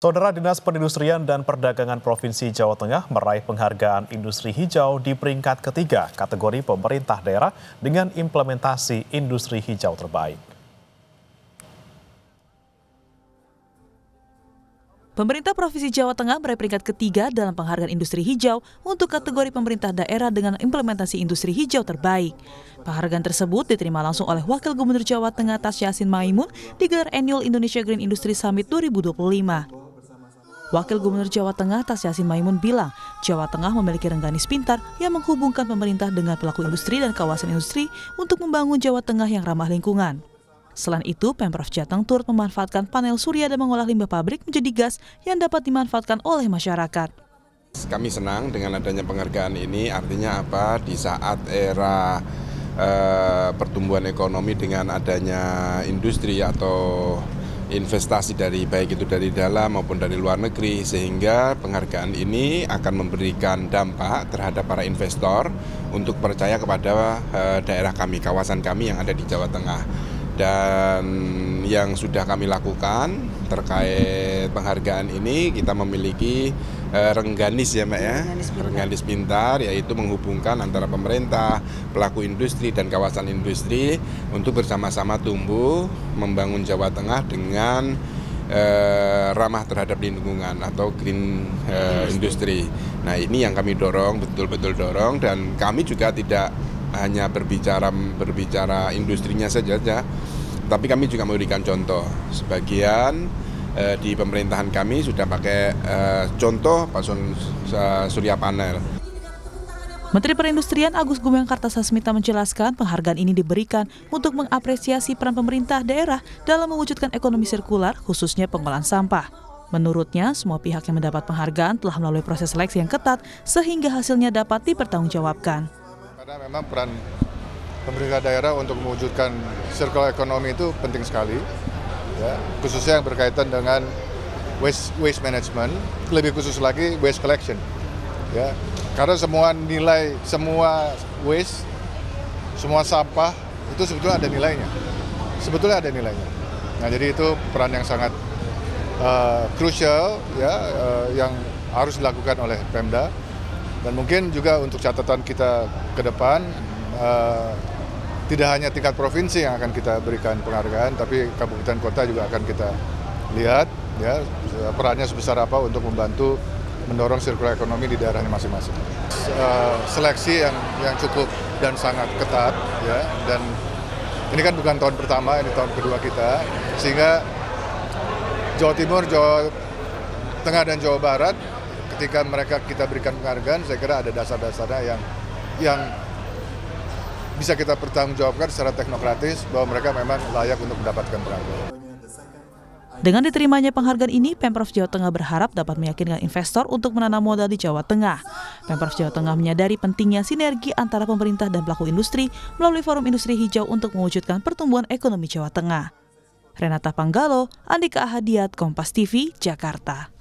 Saudara, Dinas Perindustrian dan Perdagangan Provinsi Jawa Tengah meraih penghargaan industri hijau di peringkat ketiga kategori pemerintah daerah dengan implementasi industri hijau terbaik. Pemerintah Provinsi Jawa Tengah meraih peringkat ketiga dalam penghargaan industri hijau untuk kategori pemerintah daerah dengan implementasi industri hijau terbaik. Penghargaan tersebut diterima langsung oleh Wakil Gubernur Jawa Tengah Tas Yassin Maimun di gelar Annual Indonesia Green Industry Summit 2025. Wakil Gubernur Jawa Tengah Tas Yassin Maimun bilang, Jawa Tengah memiliki rengganis pintar yang menghubungkan pemerintah dengan pelaku industri dan kawasan industri untuk membangun Jawa Tengah yang ramah lingkungan. Selain itu, Pemprov Jateng turut memanfaatkan panel surya dan mengolah limbah pabrik menjadi gas yang dapat dimanfaatkan oleh masyarakat. Kami senang dengan adanya penghargaan ini, artinya apa? Di saat era pertumbuhan ekonomi dengan adanya industri atau investasi dari baik itu dari dalam maupun dari luar negeri, sehingga penghargaan ini akan memberikan dampak terhadap para investor untuk percaya kepada daerah kami, kawasan kami yang ada di Jawa Tengah. Dan yang sudah kami lakukan terkait penghargaan ini, kita memiliki rengganis ya Mbak ya, rengganis pintar, yaitu menghubungkan antara pemerintah, pelaku industri dan kawasan industri untuk bersama-sama tumbuh membangun Jawa Tengah dengan ramah terhadap lingkungan atau green industry. Nah, ini yang kami dorong, betul-betul dorong, dan kami juga tidak hanya berbicara industrinya saja, tapi kami juga memberikan contoh. Sebagian di pemerintahan kami sudah pakai contoh pason surya panel. Menteri Perindustrian Agus Gumiwang Kartasasmita menjelaskan penghargaan ini diberikan untuk mengapresiasi peran pemerintah daerah dalam mewujudkan ekonomi sirkular, khususnya pengolahan sampah. Menurutnya, semua pihak yang mendapat penghargaan telah melalui proses seleksi yang ketat sehingga hasilnya dapat dipertanggungjawabkan. Karena memang peran pemerintah daerah untuk mewujudkan circular ekonomi itu penting sekali, ya, khususnya yang berkaitan dengan waste management, lebih khusus lagi waste collection, ya, karena semua nilai, semua waste, semua sampah itu sebetulnya ada nilainya, Nah, jadi itu peran yang sangat krusial, ya, yang harus dilakukan oleh Pemda. Dan mungkin juga untuk catatan kita ke depan, tidak hanya tingkat provinsi yang akan kita berikan penghargaan, tapi kabupaten kota juga akan kita lihat, ya, perannya sebesar apa untuk membantu mendorong sirkular ekonomi di daerahnya masing-masing. Seleksi yang cukup dan sangat ketat, ya, dan ini kan bukan tahun pertama, ini tahun kedua kita, sehingga Jawa Timur, Jawa Tengah dan Jawa Barat, ketika kita berikan penghargaan, saya kira ada dasar-dasarnya yang bisa kita pertanggungjawabkan secara teknokratis bahwa mereka memang layak untuk mendapatkan penghargaan. Dengan diterimanya penghargaan ini, Pemprov Jawa Tengah berharap dapat meyakinkan investor untuk menanam modal di Jawa Tengah. Pemprov Jawa Tengah menyadari pentingnya sinergi antara pemerintah dan pelaku industri melalui Forum Industri Hijau untuk mewujudkan pertumbuhan ekonomi Jawa Tengah. Renata Panggalo, Andika Ahadiat, Kompas TV, Jakarta.